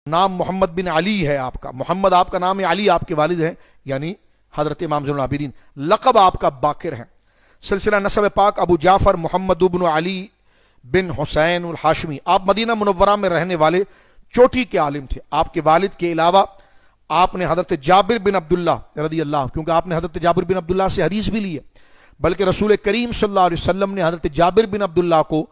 نام محمد بن علی ہے آپ کا، محمد آپ کا نام ہے، علی آپ کے والد ہیں یعنی حضرت امام زین العابدین، لقب آپ کا باقر ہے۔ سلسلہ نسب پاک ابو جعفر محمد بن علی بن حسین الحاشمی، آپ مدینہ منورہ میں رہنے والے چوٹی کے عالم تھے۔ آپ کے والد کے علاوہ آپ نے حضرت جابر بن عبداللہ رضی اللہ، کیونکہ آپ نے حضرت جابر بن عبداللہ سے حدیث بھی لی ہے، بلکہ رسول کریم صلی اللہ علیہ وسلم نے حضرت جابر بن عبداللہ کو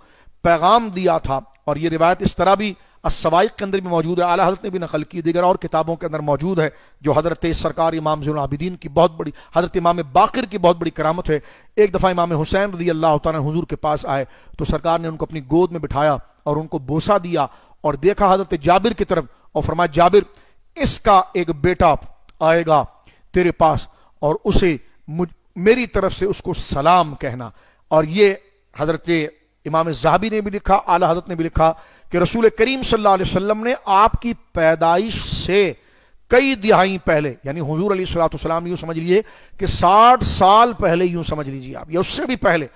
پیغام دیا تھا، اور یہ روایت اس طرح بھی السوائق کے اندر بھی موجود ہے، اعلیٰ حضرت نے بھی نقل کی، دیگر اور کتابوں کے اندر موجود ہے، جو حضرت سرکار امام زین العابدین کی بہت بڑی، حضرت امام باقر کی بہت بڑی کرامت ہے۔ ایک دفعہ امام حسین رضی اللہ تعالیٰ حضور کے پاس آئے تو سرکار نے ان کو اپنی گود میں بٹھایا اور ان کو بوسہ دیا اور دیکھا حضرت جابر کی طرف اور فرمایا جابر اس کا ایک بیٹا آئے گا تیرے پاس اور اسے میری طرف سے اس کو سلام کہنا۔ اور یہ حضرت امام ذہبی نے بھی لکھا، اعلیٰ حضرت نے بھی لکھا کہ رسول کریم صلی اللہ علیہ وسلم نے آپ کی پیدائش سے کئی دہائی پہلے، یعنی حضور علیہ الصلوۃ والسلام یوں سمجھ لیجئے کہ 60 سال پہلے، یوں سمجھ لیجئے آپ، یا اس سے بھی پہلے،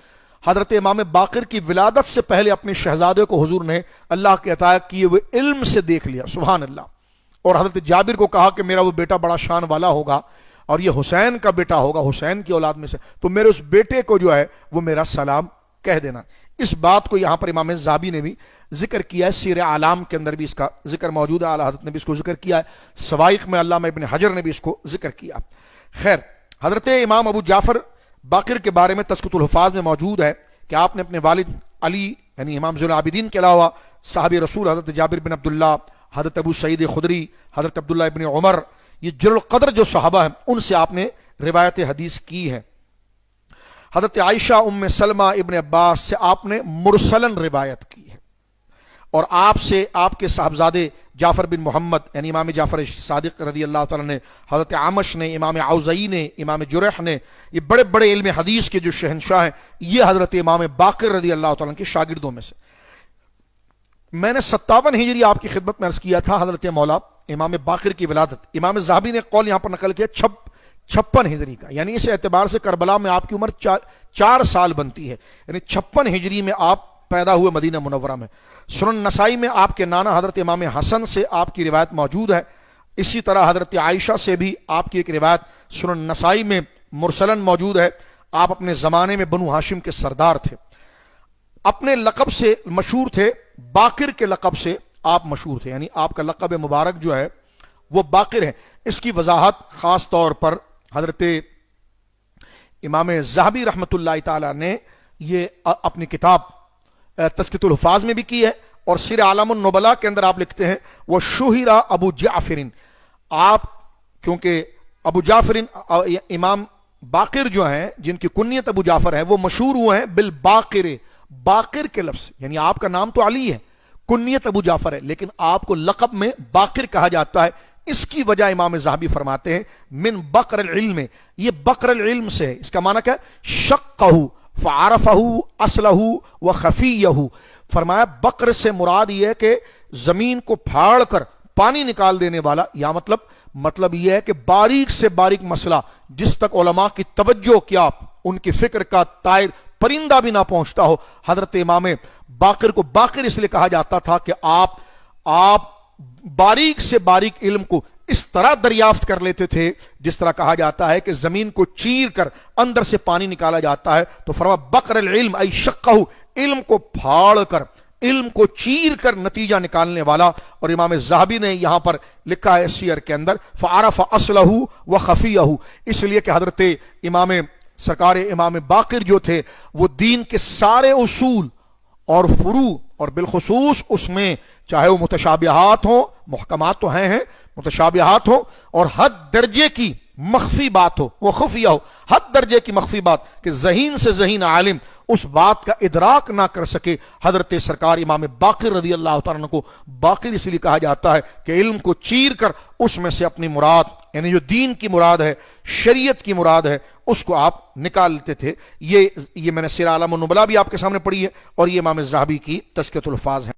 حضرت امام باقر کی ولادت سے پہلے اپنے شہزادے کو حضور نے اللہ کے عطا کیے ہوئے علم سے دیکھ لیا، سبحان اللہ۔ اور حضرت جابر کو کہا کہ میرا وہ بیٹا بڑا شان والا ہوگا اور یہ حسین کا بیٹا ہوگا، حسین کی اولاد میں سے، تو میرے اس بیٹے کو جو ہے وہ میرا سلام کہہ دینا۔ اس بات کو یہاں پر امام ذہبی نے بھی ذکر کیا ہے، سیر اعلام کے اندر بھی اس کا ذکر موجود ہے، اعلیٰ حضرت نے بھی اس کو ذکر کیا ہے، سوائق میں علامہ ابن حجر نے بھی اس کو ذکر کیا۔ خیر، حضرت امام ابو جعفر باقر کے بارے میں تذکرۃ الحفاظ میں موجود ہے کہ آپ نے اپنے والد علی یعنی امام زین العابدین کے علاوہ صحابی رسول حضرت جابر بن عبداللہ، حضرت ابو سعید خدری، حضرت عبداللہ ابن عمر، یہ جلیل القدر جو صحابہ ہیں ان سے آپ نے روایت حدیث کی ہے۔ حضرت عائشہ ام سلمہ ابن عباس سے آپ نے مرسلن روایت کی ہے، اور آپ سے آپ کے صاحبزادے جعفر بن محمد یعنی امام جعفر صادق رضی اللہ تعالیٰ نے، حضرت عامش نے، امام اوزعی نے، امام جرح نے، یہ بڑے بڑے علم حدیث کے جو شہنشاہ ہیں، یہ حضرت امام باقر رضی اللہ تعالیٰ کے شاگردوں میں سے۔ میں نے 57 ہجری آپ کی خدمت میں عرض کیا تھا حضرت مولا امام باقر کی ولادت، امام ذہبی نے قول یہاں پر نقل کیا 56 ہجری کا، یعنی اس اعتبار سے کربلا میں آپ کی عمر 4 سال بنتی ہے، یعنی 56 ہجری میں آپ پیدا ہوئے مدینہ منورہ میں۔ سنن نسائی میں آپ کے نانا حضرت امام حسن سے آپ کی روایت موجود ہے، اسی طرح حضرت عائشہ سے بھی آپ کی ایک روایت سنن نسائی میں مرسلن موجود ہے۔ آپ اپنے زمانے میں بنو ہاشم کے سردار تھے، اپنے لقب سے مشہور تھے، باقر کے لقب سے آپ مشہور تھے، یعنی آپ کا لقب مبارک جو ہے وہ باقر ہے۔ اس کی وضاحت خاص طور پر حضرت امام ذہبی رحمۃ اللہ تعالی نے یہ اپنی کتاب تذکرۃ الحفاظ میں بھی کی ہے، اور سیر اعلام النبلاء کے اندر آپ لکھتے ہیں وہ شہرا ابو جعفر، آپ کیونکہ ابو جعفر امام باقر جو ہیں جن کی کنیت ابو جعفر ہے وہ مشہور ہوئے ہیں بالباقر، باقر کے لفظ، یعنی آپ کا نام تو علی ہے، کنیت ابو جعفر ہے، لیکن آپ کو لقب میں باقر کہا جاتا ہے۔ اس کی وجہ امام ذہبی فرماتے ہیں من بقر العلم، یہ بقر العلم سے ہے، اس کا معنی کیا ہے؟ شقہ فعرفہ اصلہ وخفیہ، فرمایا بقر سے مراد یہ ہے کہ زمین کو پھاڑ کر پانی نکال دینے والا، یا مطلب یہ ہے کہ باریک سے باریک مسئلہ جس تک علماء کی توجہ کیا ان کی فکر کا طائر پرندہ بھی نہ پہنچتا ہو، حضرت امام باقر کو باقر اس لیے کہا جاتا تھا کہ آپ باریک سے باریک علم کو اس طرح دریافت کر لیتے تھے جس طرح کہا جاتا ہے کہ زمین کو چیر کر اندر سے پانی نکالا جاتا ہے، تو فرما بقر العلم ای شقہ، علم کو پھاڑ کر، علم کو چیر کر نتیجہ نکالنے والا۔ اور امام ذہبی نے یہاں پر لکھا ہے سیر کے اندر فعرف اصلہ وخفیہ، اس لیے کہ حضرت امام سرکار امام باقر جو تھے وہ دین کے سارے اصول اور فروع اور بالخصوص اس میں چاہے وہ متشابہات ہوں، محکمات تو ہیں متشابہات ہوں، اور حد درجے کی مخفی بات ہو، وہ خفیہ ہو، حد درجے کی مخفی بات کہ ذہین سے ذہین عالم اس بات کا ادراک نہ کر سکے، حضرت سرکار امام باقر رضی اللہ تعالیٰ عنہ کو باقر اس لیے کہا جاتا ہے کہ علم کو چیر کر اس میں سے اپنی مراد، یعنی جو دین کی مراد ہے، شریعت کی مراد ہے، اس کو آپ نکال لیتے تھے۔ یہ میں نے سیر اعلام النبلاء بھی آپ کے سامنے پڑھی ہے، اور یہ امام ذہبی کی تذکرۃ الحفاظ ہے۔